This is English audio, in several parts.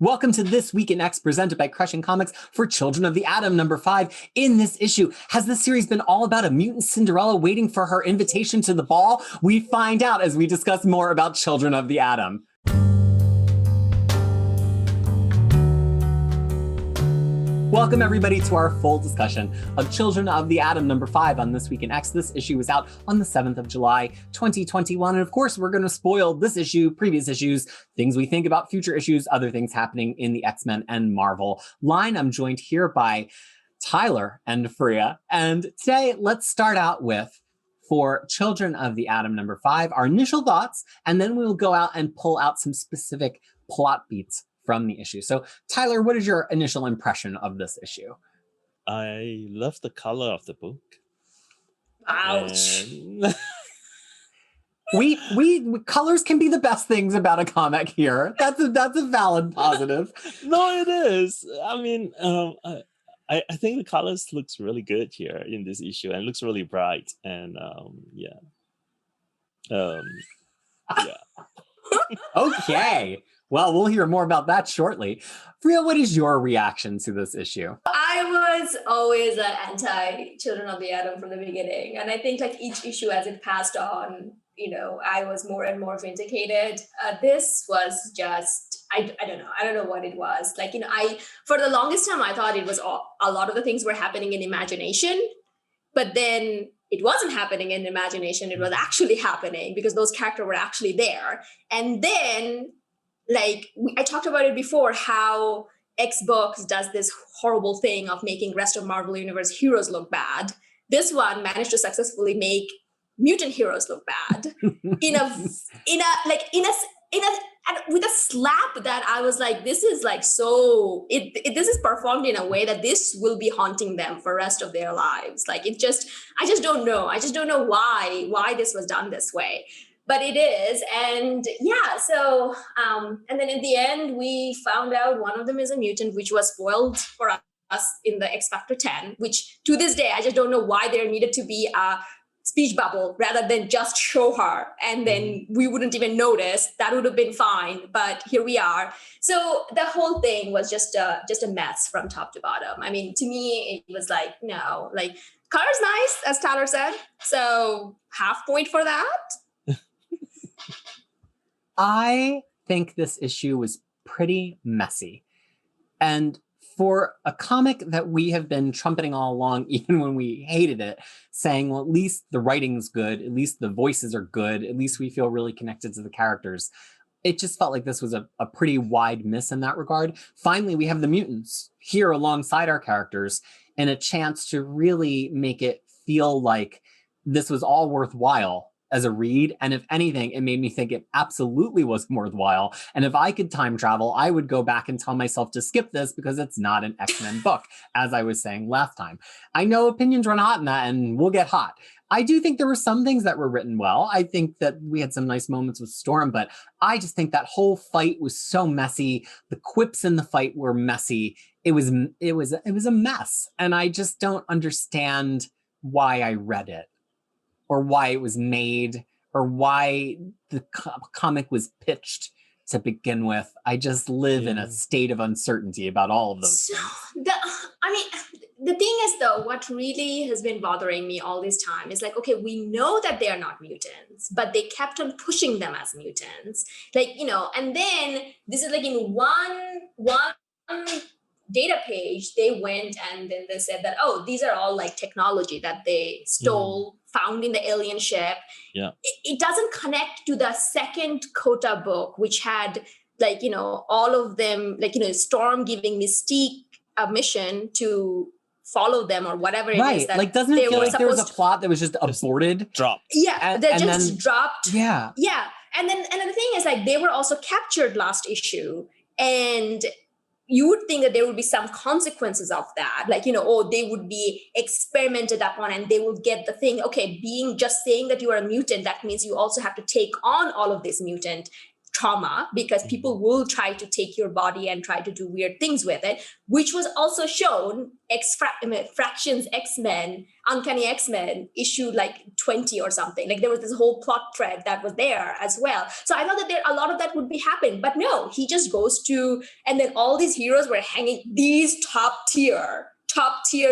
Welcome to This Week in X, presented by Crushing Comics for Children of the Atom #5. In this issue, has this series been all about a mutant Cinderella waiting for her invitation to the ball? We find out as we discuss more about Children of the Atom. Welcome, everybody, to our full discussion of Children of the Atom #5 on This Week in X. This issue was out on the 7th of July, 2021. And of course, we're going to spoil this issue, previous issues, things we think about future issues, other things happening in the X-Men and Marvel line. I'm joined here by Tyler and Freya. And today, let's start out with, for Children of the Atom #5, our initial thoughts, and then we will go out and pull out some specific plot beats from the issue. So, Tyler, what is your initial impression of this issue? I love the color of the book. Ouch. And we colors can be the best things about a comic here. That's a valid positive. No, it is. I mean, I think the colors looks really good here in this issue, and looks really bright. And yeah. Okay. Well, we'll hear more about that shortly. Freya, what is your reaction to this issue? I was always an anti-Children of the Atom from the beginning. And I think like each issue as it passed on, I was more and more vindicated. This was just, I don't know. I don't know what it was. Like, for the longest time, I thought it was a lot of the things were happening in imagination, but then it wasn't happening in imagination. It was actually happening because those characters were actually there. And then I talked about it before, how X Books does this horrible thing of making rest of Marvel Universe heroes look bad. This one managed to successfully make mutant heroes look bad with a slap that I was like, this is like this is performed in a way that this will be haunting them for the rest of their lives. I just don't know. I just don't know why this was done this way. But it is. And yeah, so, and then in the end, we found out one of them is a mutant, which was spoiled for us in the X Factor 10, which to this day, I just don't know why there needed to be a speech bubble rather than just show her. And then we wouldn't even notice. That would have been fine. But here we are. So the whole thing was just a mess from top to bottom. I mean, to me, it was like, no, color's nice, as Tyler said. So half point for that. I think this issue was pretty messy. And for a comic that we have been trumpeting all along, even when we hated it, saying, well, at least the writing's good, at least the voices are good, at least we feel really connected to the characters, it just felt like this was a pretty wide miss in that regard. Finally, we have the mutants here alongside our characters and a chance to really make it feel like this was all worthwhile as a read. And if anything, it made me think it absolutely was worthwhile. And if I could time travel, I would go back and tell myself to skip this because it's not an X-Men book, as I was saying last time. I know opinions run hot in that, and we'll get hot. I do think there were some things that were written well. I think that we had some nice moments with Storm, but I just think that whole fight was so messy. The quips in the fight were messy. It was a mess. And I just don't understand why I read it, or why it was made, or why the comic was pitched to begin with. I just live in a state of uncertainty about all of those things. The thing is, though, what really has been bothering me all this time is like, okay, we know that they are not mutants, but they kept on pushing them as mutants. And then this is like in one data page, they went and then they said that, oh, these are all like technology that they stole, found in the alien ship. Yeah. It doesn't connect to the second Kota book, which had all of them, Storm giving Mystique a mission to follow them or whatever it is. That doesn't it feel like there was a plot that was just aborted? Dropped. Yeah, dropped. Yeah. Yeah. And then the thing is, they were also captured last issue. And you would think that there would be some consequences of that. They would be experimented upon and they would get the thing. Okay, just saying that you are a mutant, that means you also have to take on all of this mutant trauma, because people will try to take your body and try to do weird things with it, which was also shown Fractions X-Men, Uncanny X-Men issue like 20 or something. Like there was this whole plot thread that was there as well. So I thought that a lot of that would be happening, but no, he just goes to, and then all these heroes were hanging, these top tier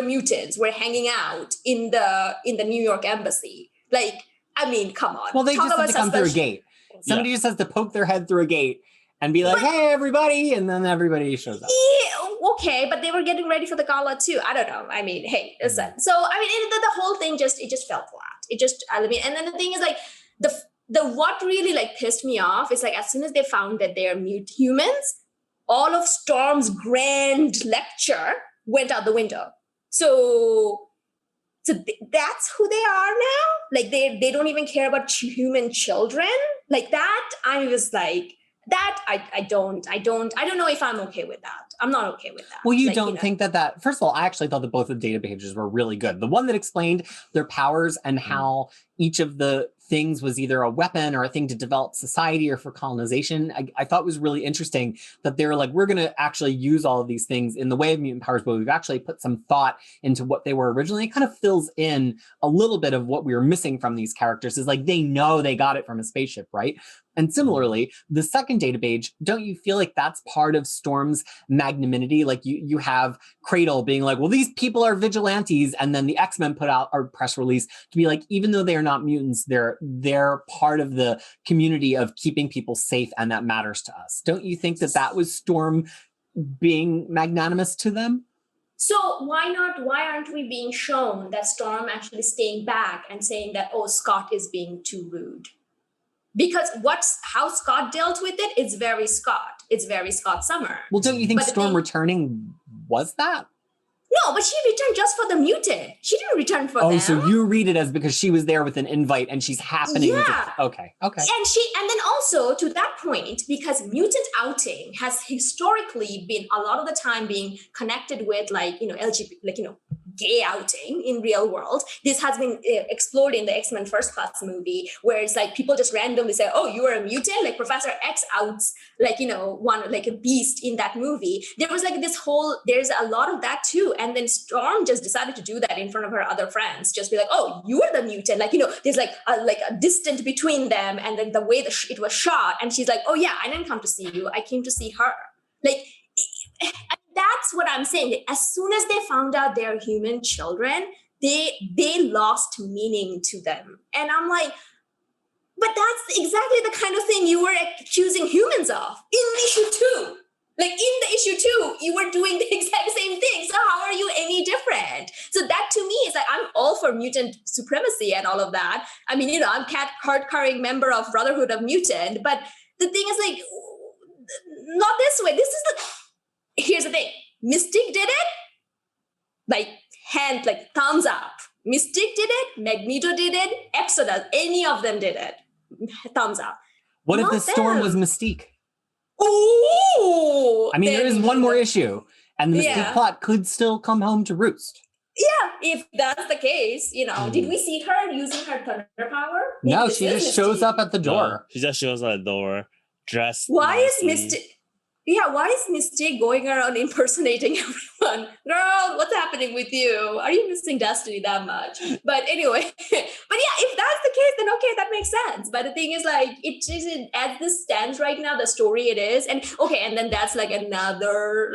mutants were hanging out in the New York embassy. Like, I mean, come on. Well, they just have to come through a gate. Somebody just has to poke their head through a gate and be like, hey, everybody. And then everybody shows up. Yeah, okay, but they were getting ready for the gala too. I don't know. I mean, hey, listen. So, I mean, the whole thing just fell flat. I mean, and then the thing is like, the what really like pissed me off is like, as soon as they found that they're humans, all of Storm's grand lecture went out the window. So that's who they are now. Like they don't even care about human children like that. I was like that. I don't know if I'm okay with that. I'm not okay with that. Well, you don't think that first of all, I actually thought that both of the data pages were really good. The one that explained their powers and how each of the things was either a weapon or a thing to develop society or for colonization. I thought was really interesting that they were like, we're going to actually use all of these things in the way of mutant powers, but we've actually put some thought into what they were originally. It kind of fills in a little bit of what we were missing from these characters is like, they know they got it from a spaceship, right? And similarly, the second data page, don't you feel like that's part of Storm's magnanimity? Like you have Cradle being like, well, these people are vigilantes. And then the X-Men put out a press release to be like, even though they are not mutants, they're part of the community of keeping people safe. And that matters to us. Don't you think that was Storm being magnanimous to them? So why aren't we being shown that Storm actually staying back and saying that, oh, Scott is being too rude? Because how Scott dealt with it is very Scott. It's very Scott Summer. Well, don't you think Storm returning was that? No, but she returned just for the mutant. She didn't return for them. Oh, so you read it as because she was there with an invite and she's happening. Yeah. Okay. And then also to that point, because mutant outing has historically been a lot of the time being connected with like, LGBT, like, gay outing in real world. This has been explored in the X-Men First Class movie, where it's like people just randomly say, oh, you are a mutant, like Professor X outs like, one like a beast in that movie. There was like there's a lot of that too. And then Storm just decided to do that in front of her other friends, just be like, oh, you are the mutant. Like, there's like a distance between them. And then the way it was shot. And she's like, oh yeah, I didn't come to see you. I came to see her. Like, that's what I'm saying. As soon as they found out they're human children, they lost meaning to them. And I'm like, but that's exactly the kind of thing you were accusing humans of in issue 2. Like in the issue 2, you were doing the exact same thing. So how are you any different? So that to me is like, I'm all for mutant supremacy and all of that. I mean, I'm card-carrying member of Brotherhood of Mutant, but the thing is like, not this way. Here's the thing. Mystique did it, like thumbs up. Mystique did it, Magneto did it, Exodus, any of them did it. Thumbs up. What if the Storm was Mystique? Ooh! I mean, there is one more issue, and the Mystique plot could still come home to roost. Yeah, if that's the case, did we see her using her thunder power? No, she just shows up at the door. No, she just shows up at the door, dressed. Why nicely. is Mystique? Yeah, why is Mystique going around impersonating everyone? Girl, what's happening with you? Are you missing Destiny that much? But anyway, but yeah, if that's the case, then okay, that makes sense. But the thing is, like, it isn't as this stands right now, the story it is. And okay, and then that's like another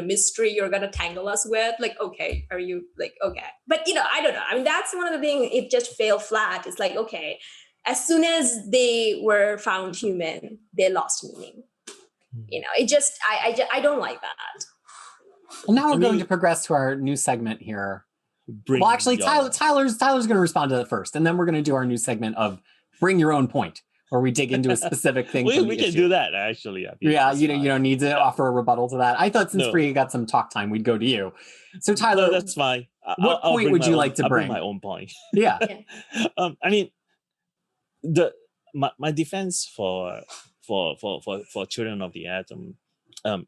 mystery you're gonna tangle us with. Like, okay, are you like, okay. But I don't know. I mean, that's one of the things, it just fell flat. It's like, okay, as soon as they were found human, they lost meaning. It just, I don't like that. Well, now we're going to progress to our new segment here. Well, actually, Tyler's going to respond to that first, and then we're going to do our new segment of Bring Your Own Point, where we dig into a specific thing. we can do that, actually. Yeah, you don't need to offer a rebuttal to that. I thought since Priya got some talk time, we'd go to you. So Tyler, that's fine. What point would you like to bring? I'll bring my own point. Yeah. I mean, my defense for Children of the Atom,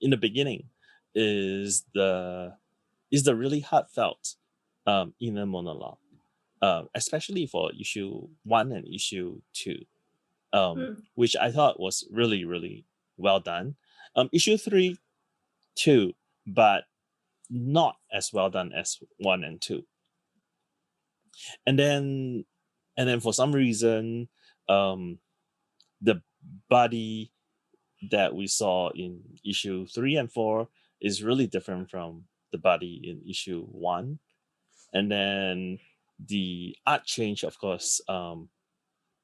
in the beginning, is the really heartfelt inner monologue, especially for issue 1 and issue 2. which I thought was really, really well done. Issue 3 too, but not as well done as 1 and 2. And then for some reason, the body that we saw in issue 3 and 4 is really different from the body in issue 1. And then the art change, of course,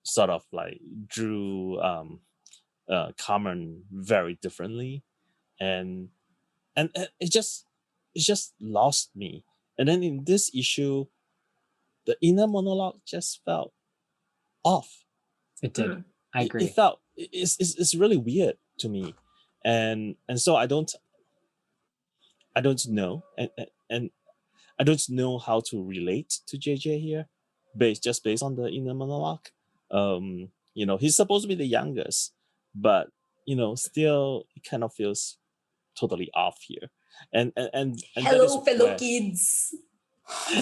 sort of like drew Carmen very differently, and it just lost me. And then in this issue, the inner monologue just felt off. It did. I agree. It felt it's really weird to me, and so I don't know, and I don't know how to relate to JJ here, based on the inner monologue. He's supposed to be the youngest, but still it kind of feels totally off here. And hello, fellow kids.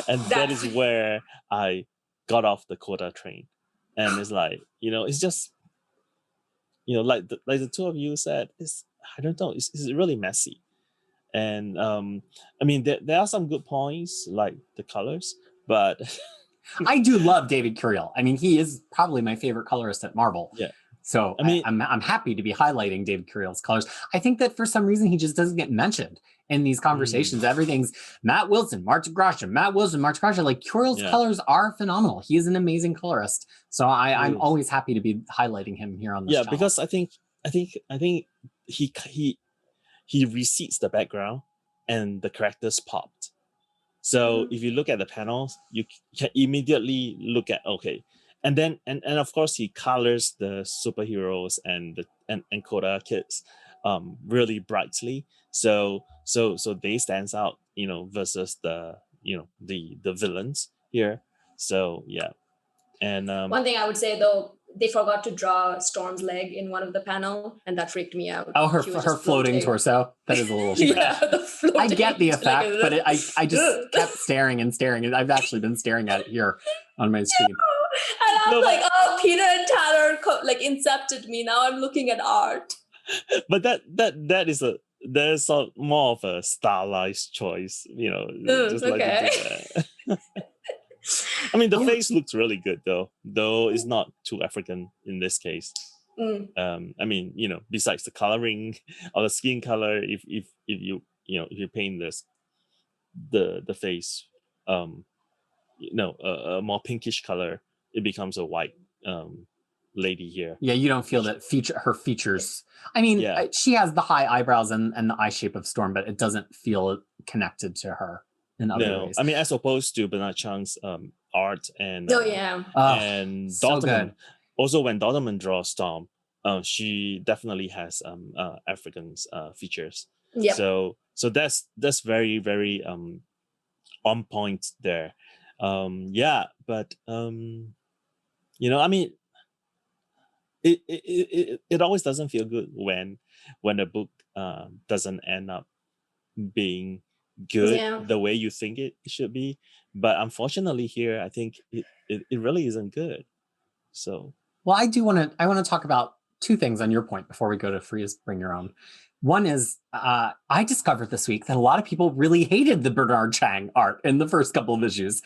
And that is where I got off the quota train, and it's like it's just like the two of you said, I don't know, it's really messy. And I mean, there are some good points like the colors, but I do love David Curiel. I mean, he is probably my favorite colorist at Marvel. Yeah. So I mean, I'm happy to be highlighting David Curiel's colors. I think that for some reason he just doesn't get mentioned in these conversations. Everything's Matt Wilson, Martin Grasha, Matt Wilson, Martin Grasha. Like Curiel's colors are phenomenal. He is an amazing colorist. So I'm always happy to be highlighting him here on this channel. Because I think he recedes the background and the characters popped. So if you look at the panels, you can immediately look at and then and of course he colors the superheroes and Koda kids really brightly. So they stands out, versus the the villains here. So yeah. And one thing I would say though, they forgot to draw Storm's leg in one of the panel, and that freaked me out. Oh, her floating torso. That is a little strange. I get the effect, but I just kept staring and staring, and I've actually been staring at it here on my screen. And I'm Peter and Tyler incepted me. Now I'm looking at art. But that is more of a stylized choice, just like to do that. I mean, the face looks really good though it's not too African in this case. I mean, besides the coloring or the skin color, if you paint this the face a more pinkish color, it becomes a white lady here. Yeah, you don't feel that her features. I mean, she has the high eyebrows and the eye shape of Storm, but it doesn't feel connected to her in other ways. I mean, as opposed to Bernard Chang's art and and Dotterman. Good. Also, when Dotterman draws Storm, she definitely has African features. Yep. So that's very, very on point there. But I mean, it always doesn't feel good when a book doesn't end up being good the way you think it should be. But unfortunately here, I think it really isn't good. So well, I want to talk about two things on your point before we go to Freeze Bring Your Own. One is I discovered this week that a lot of people really hated the Bernard Chang art in the first couple of issues,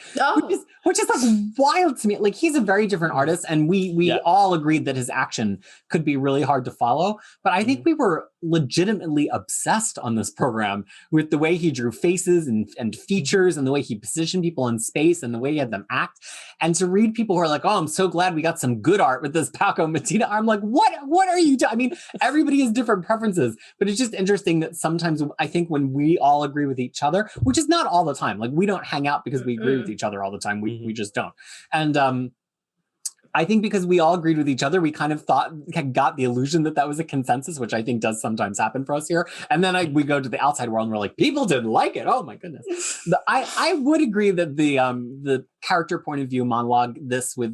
which is like wild to me. Like he's a very different artist, and we all agreed that his action could be really hard to follow. But I think we were legitimately obsessed on this program with the way he drew faces and features and the way he positioned people in space and the way he had them act. And to read people who are like, oh, I'm so glad we got some good art with this Paco Medina. I'm like, what are you doing? I mean, everybody has different preferences, but it's just interesting that sometimes I think when we all agree with each other, which is not all the time, like we don't hang out because we agree with each other all the time. We just don't. And I think because we all agreed with each other, we kind of got the illusion that was a consensus, which I think does sometimes happen for us here. And then we go to the outside world and we're like, people didn't like it. Oh my goodness. I would agree that the character point of view monologue, this with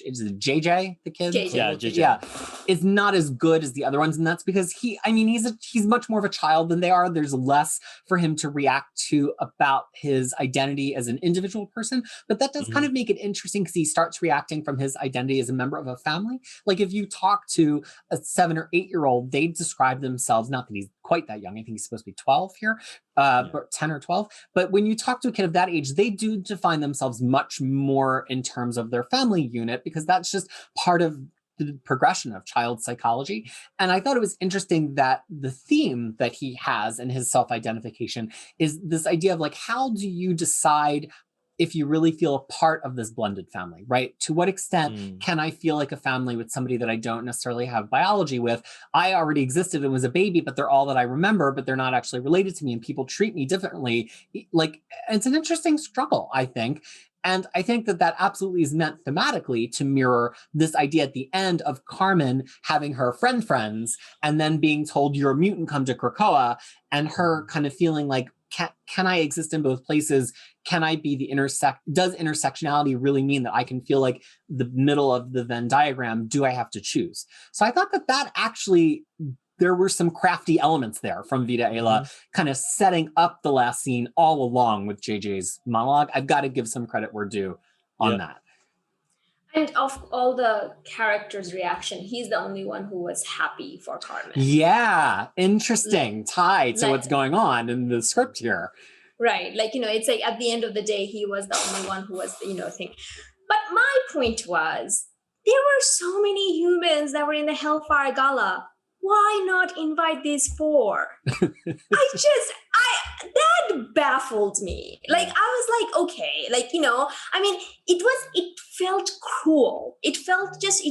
is it JJ, the kid? JJ. Yeah, is not as good as the other ones. And that's because he's much more of a child than they are. There's less for him to react to about his identity as an individual person. But that does kind of make it interesting because he starts reacting from his identity as a member of a family. Like if you talk to a 7 or 8-year-old, they describe themselves, not that he's quite that young, I think he's supposed to be 12 here, but 10 or 12. But when you talk to a kid of that age, they do define themselves much more in terms of their family unit, because that's just part of the progression of child psychology. And I thought it was interesting that the theme that he has in his self-identification is this idea of like, how do you decide if you really feel a part of this blended family, right? To what extent can I feel like a family with somebody that I don't necessarily have biology with? I already existed and was a baby, but they're all that I remember, but they're not actually related to me, and people treat me differently. Like, it's an interesting struggle, I think. And I think that that absolutely is meant thematically to mirror this idea at the end of Carmen having her friends and then being told you're a mutant, come to Krakoa, and her kind of feeling like, can I exist in both places? Can I be the does intersectionality really mean that I can feel like the middle of the Venn diagram? Do I have to choose? So I thought that actually, there were some crafty elements there from Vida Ayla, kind of setting up the last scene all along with JJ's monologue. I've got to give some credit where due on that. And of all the characters' reaction, he's the only one who was happy for Carmen. Yeah, interesting tie to what's going on in the script here. Right, like, it's like at the end of the day, he was the only one who was, thing. But my point was, there were so many humans that were in the Hellfire Gala. Why not invite these 4? That baffled me. Like, I was like, okay, like, it felt cruel. It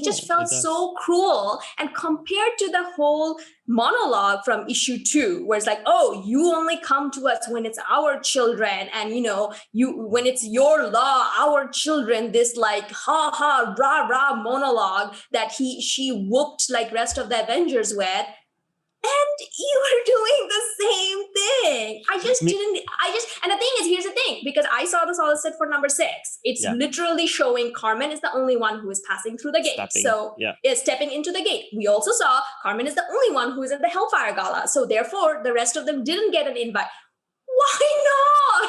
just felt so cruel. And compared to the whole monologue from issue 2, where it's like, oh, you only come to us when it's our children. And, when it's your law, our children, this like, ha ha, rah rah monologue that she whooped like rest of the Avengers with. And you were doing the same thing. And the thing is, here's the thing, because I saw the solid set for number 6. It's literally showing Carmen is the only one who is passing through the gate. Is stepping into the gate. We also saw Carmen is the only one who is at the Hellfire Gala. So therefore, the rest of them didn't get an invite. Why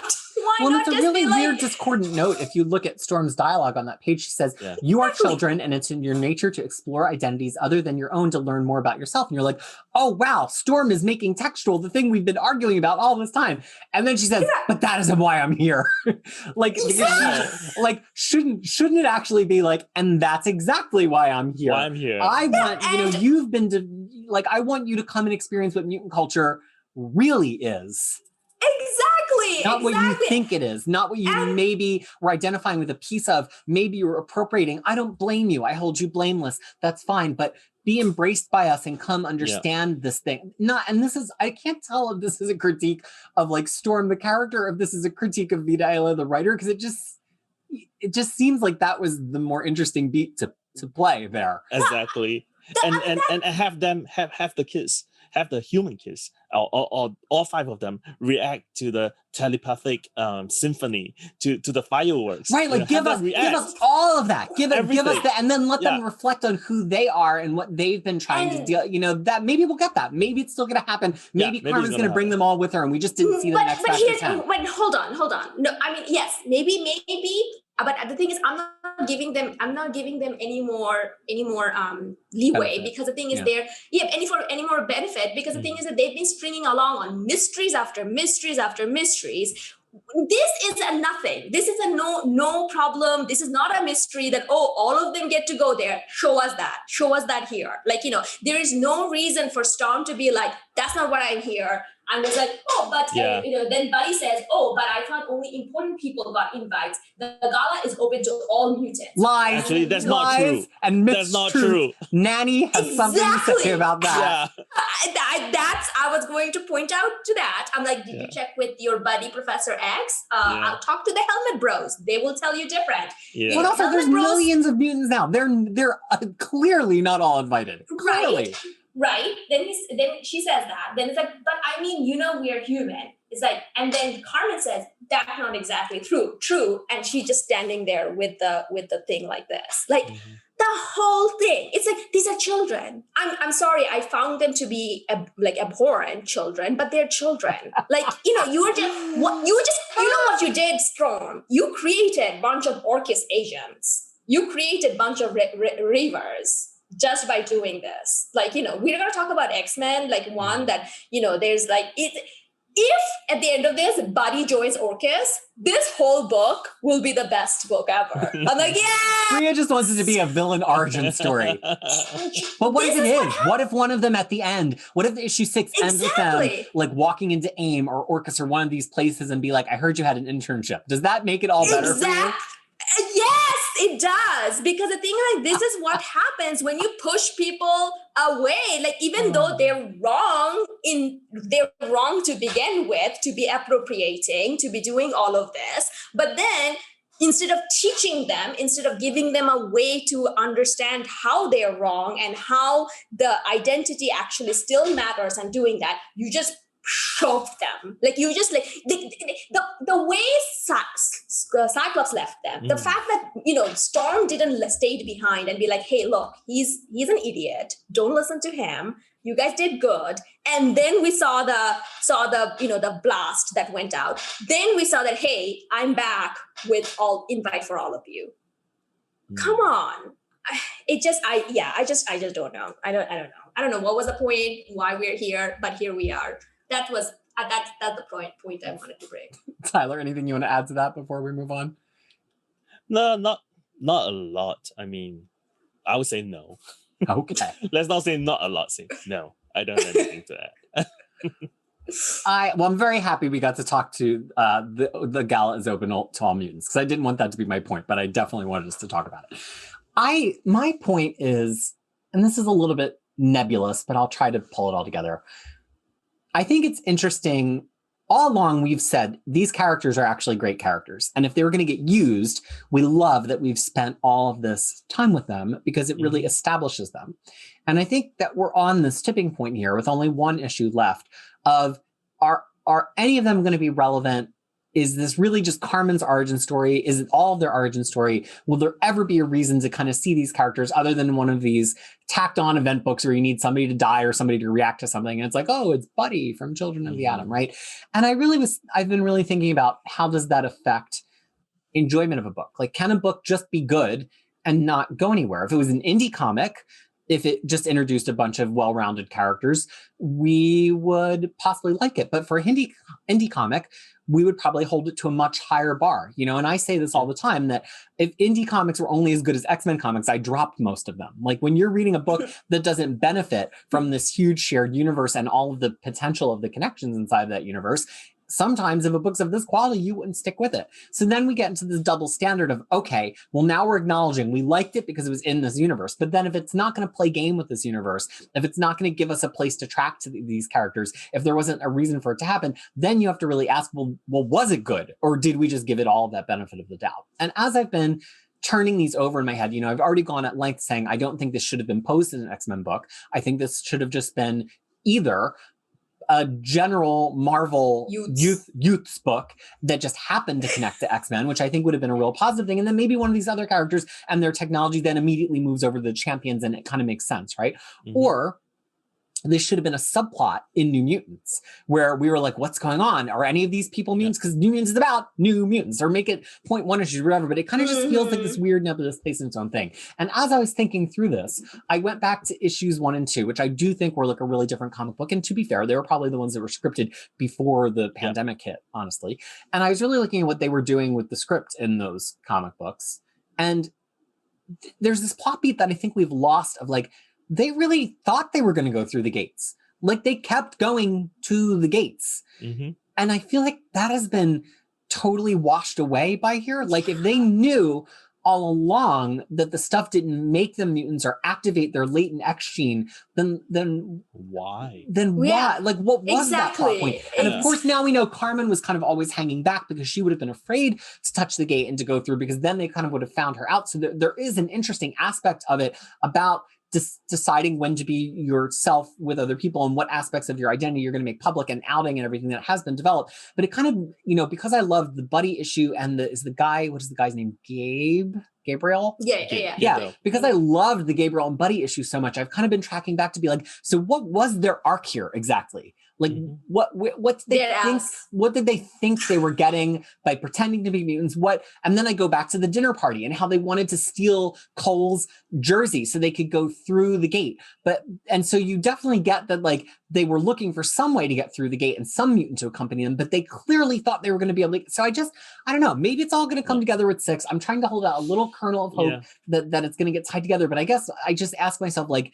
not? Well, it's a really weird discordant note. If you look at Storm's dialogue on that page, she says, you are children and it's in your nature to explore identities other than your own to learn more about yourself. And you're like, oh, wow, Storm is making textual the thing we've been arguing about all this time. And then she says, but that isn't why I'm here. Shouldn't it actually be like, and that's exactly why I'm here. I want, you've been I want you to come and experience what mutant culture really is. Exactly. Not what you think it is, not what you maybe were identifying with a piece of, maybe you're appropriating. I don't blame you. I hold you blameless. That's fine. But be embraced by us and come understand this thing. I can't tell if this is a critique of like Storm, the character, if this is a critique of Vida Ayla, the writer, because it just seems like that was the more interesting beat to play there. Exactly. And have them have the kids. Have the human kids, all 5 of them, react to the telepathic symphony, to the fireworks. Right, like give us all of that. Give us that, and then let them reflect on who they are and what they've been trying to deal. That maybe we'll get that. Maybe it's still going to happen. Maybe Carmen's going to bring them all with her, and we just didn't see them next Factor 10. But hold on. No, I mean, yes, maybe. But the thing is, I'm not giving them any more leeway benefit. Because the thing is, any more benefit, because the thing is that they've been stringing along on mysteries after mysteries after mysteries. This is a nothing. This is a no problem. This is not a mystery that, all of them get to go there. Show us that here. There is no reason for Storm to be like, that's not what I'm here. And it's like, then Buddy says, but I thought only important people got invites. The gala is open to all mutants. Lies. Actually, that's not true. And that's not true. Nanny has something to say about that. Yeah. I was going to point out to that. I'm like, did you check with your buddy, Professor X? I'll talk to the Helmet Bros. They will tell you different. Yeah. But also, there's millions of mutants now. They're clearly not all invited. Clearly. Right. Then she says that. Then it's like, but I mean, we are human. It's like, and then Carmen says, that's not exactly true. And she's just standing there with the thing like this. Like the whole thing. It's like, these are children. I'm sorry. I found them to be abhorrent children, but they're children. Like, you know what you did, Storm. You created a bunch of Orcus Asians. you create a bunch of reavers just by doing this. Like, we're going to talk about X-Men, like one that, there's like, if at the end of this, Buddy joins Orcus, this whole book will be the best book ever. I'm like, yeah! Rhea just wants it to be a villain origin story. But what if it is? What if one of them at the end, what if issue 6 ends with them like walking into AIM or Orcus or one of these places and be like, I heard you had an internship. Does that make it all better for you? Yes, it does. Because the thing, like, this is what happens when you push people away. Like, even though they're wrong to begin with, to be appropriating, to be doing all of this. But then instead of teaching them, instead of giving them a way to understand how they're wrong and how the identity actually still matters and doing that, you just shove them. Like, you just like the way Cyclops left them, the fact that Storm didn't stay behind and be like, hey, look, he's an idiot, don't listen to him, you guys did good. And then we saw the the blast that went out. Then we saw that, hey, I'm back with invite for all of you. Come on. I just don't know. I don't know what was the point, why we're here, but here we are. That's the point I wanted to bring. Tyler, anything you want to add to that before we move on? No, not a lot. I mean, I would say no. Okay. Let's not say not a lot. Say no. I don't have anything to add. I'm very happy we got to talk to the gala is open to all mutants, because I didn't want that to be my point, but I definitely wanted us to talk about it. My point is, and this is a little bit nebulous, but I'll try to pull it all together. I think it's interesting. All along, we've said these characters are actually great characters. And if they were going to get used, we love that we've spent all of this time with them because it really establishes them. And I think that we're on this tipping point here with only one issue left of, are any of them going to be relevant? Is this really just Carmen's origin story? Is it all of their origin story? Will there ever be a reason to kind of see these characters other than one of these tacked on event books where you need somebody to die or somebody to react to something? And it's like, oh, it's Buddy from Children of the Atom, right? And I've been really thinking about, how does that affect enjoyment of a book? Like, can a book just be good and not go anywhere? If it was an indie comic, if it just introduced a bunch of well-rounded characters, we would possibly like it. But for a indie comic, we would probably hold it to a much higher bar, and I say this all the time, that if indie comics were only as good as X-Men comics, I dropped most of them. Like, when you're reading a book that doesn't benefit from this huge shared universe and all of the potential of the connections inside of that universe, sometimes if a book's of this quality, you wouldn't stick with it. So then we get into this double standard of, okay, well, now we're acknowledging we liked it because it was in this universe. But then if it's not going to play game with this universe, if it's not going to give us a place to track to these characters, if there wasn't a reason for it to happen, then you have to really ask, well, was it good? Or did we just give it all that benefit of the doubt? And as I've been turning these over in my head, I've already gone at length saying, I don't think this should have been posted in an X-Men book. I think this should have just been either a general Marvel youth's book that just happened to connect to X-Men, which I think would have been a real positive thing. And then maybe one of these other characters and their technology then immediately moves over to the Champions, and it kind of makes sense, right? Mm-hmm. Or this should have been a subplot in New Mutants where we were like, what's going on? Are any of these people mutants? Because New Mutants is about new mutants, or make it 0.1 issues or whatever, but it kind of just feels like this weird nebulous place in its own thing. And as I was thinking through this, I went back to issues 1 and 2, which I do think were like a really different comic book. And to be fair, they were probably the ones that were scripted before the pandemic hit, honestly. And I was really looking at what they were doing with the script in those comic books. And there's this plot beat that I think we've lost of, like, they really thought they were going to go through the gates. Like, they kept going to the gates. Mm-hmm. And I feel like that has been totally washed away by here. Like, if they knew all along that the stuff didn't make them mutants or activate their latent X gene, then why? Like, what was that plot point? And of course, now we know Carmen was kind of always hanging back because she would have been afraid to touch the gate and to go through, because then they kind of would have found her out. So there is an interesting aspect of it about deciding when to be yourself with other people and what aspects of your identity you're going to make public and outing and everything that has been developed. But it kind of, because I love the Buddy issue and what is the guy's name? Gabriel? Yeah. Because I loved the Gabriel and Buddy issue so much, I've kind of been tracking back to be like, so what was their arc here exactly? Like what did they Dead think? ass. What did they think they were getting by pretending to be mutants? And then I go back to the dinner party and how they wanted to steal Cole's jersey so they could go through the gate. And so you definitely get that, like, they were looking for some way to get through the gate and some mutant to accompany them, but they clearly thought they were going to be able to. So I don't know, maybe it's all going to come together with 6. I'm trying to hold out a little kernel of hope that it's going to get tied together. But I guess I just ask myself, like,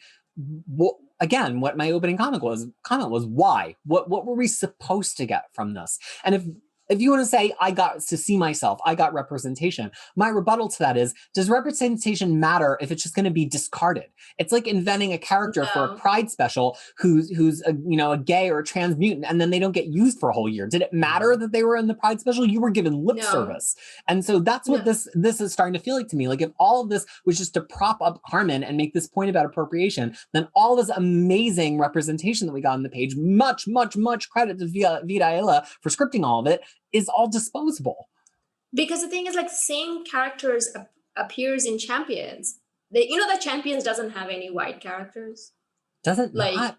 what my opening comment was why? What were we supposed to get from this? And if you want to say I got to see myself, I got representation, my rebuttal to that is, does representation matter if it's just going to be discarded? It's like inventing a character for a Pride special who's a gay or a trans mutant, and then they don't get used for a whole year. Did it matter that they were in the Pride special? You were given lip service. And so that's what this is starting to feel like to me. Like, if all of this was just to prop up Harmon and make this point about appropriation, then all this amazing representation that we got on the page, much, much, much credit to Vita Ayala for scripting all of it, is all disposable. Because the thing is, like, same characters appears in Champions. The Champions doesn't have any white characters. Doesn't like not?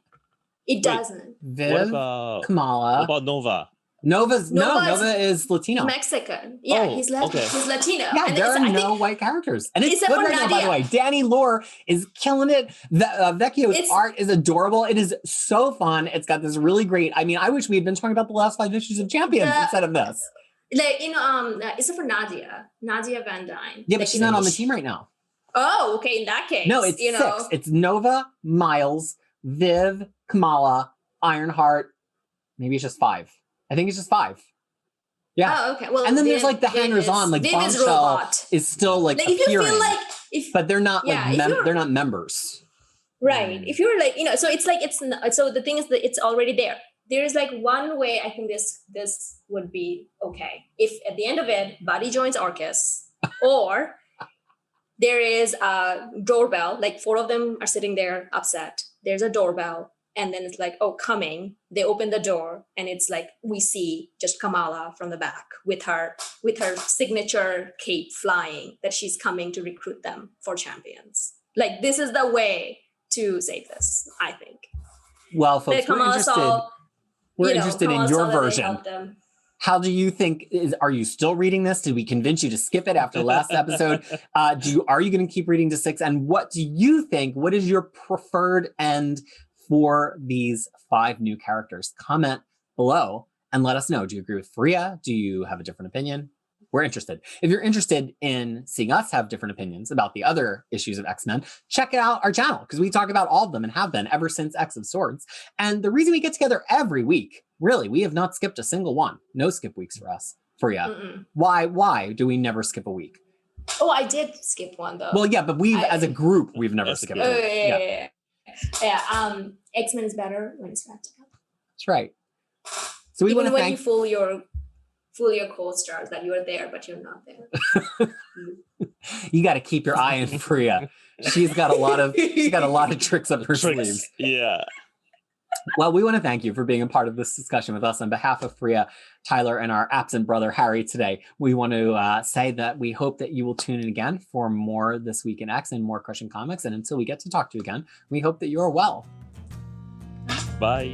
It doesn't. Viv, what Kamala. about Nova? Nova is Latino. Mexican. Yeah, he's Latino. Yeah, and there are no white characters. And it's good right now, by the way. Danny Lore is killing it. Vecchio's art is adorable. It is so fun. It's got this really great, I wish we had been talking about the last 5 issues of Champions instead of this. Like, except for Nadia Van Dyne. Yeah, but she's not on the team right now. Oh, okay, in that case. No, it's 6. It's Nova, Miles, Viv, Kamala, Ironheart. Maybe it's just 5. I think it's just 5. Yeah. Oh, okay. Well, and then there's like the hangers on, like Bombshell is still like if appearing, you feel like but they're not they're not members. Right. If you're like, so it's like, so the thing is that it's already there. There's like one way I think this would be okay. If at the end of it, Buddy joins Orcus, or there is a doorbell, like 4 of them are sitting there upset. There's a doorbell. And then it's like, oh, coming. They open the door, and it's like we see just Kamala from the back with her signature cape flying, that she's coming to recruit them for Champions. Like, this is the way to save this, I think. Well, folks, we're interested in your version. How do you think? Are you still reading this? Did we convince you to skip it after the last episode? Are you going to keep reading to 6? And what do you think? What is your preferred end for these 5 new characters? Comment below and let us know. Do you agree with Faria? Do you have a different opinion? We're interested. If you're interested in seeing us have different opinions about the other issues of X-Men, check out our channel, because we talk about all of them and have been ever since X of Swords. And the reason we get together every week, really, we have not skipped a single one. No skip weeks for us. Faria, why do we never skip a week? Oh, I did skip one though. Well, yeah, but as a group, we've never skipped a week. Yeah. X-Men is better when it's wrapped together. That's right. So we want to thank you fool your co-stars that you are there, but you're not there. You got to keep your eye on Freya. She's got a lot of tricks up her sleeves. Yeah. Well, we want to thank you for being a part of this discussion with us on behalf of Freya, Tyler, and our absent brother Harry today. We want to say that we hope that you will tune in again for more This Week in X and more Crushing Comics. And until we get to talk to you again, we hope that you are well. Bye.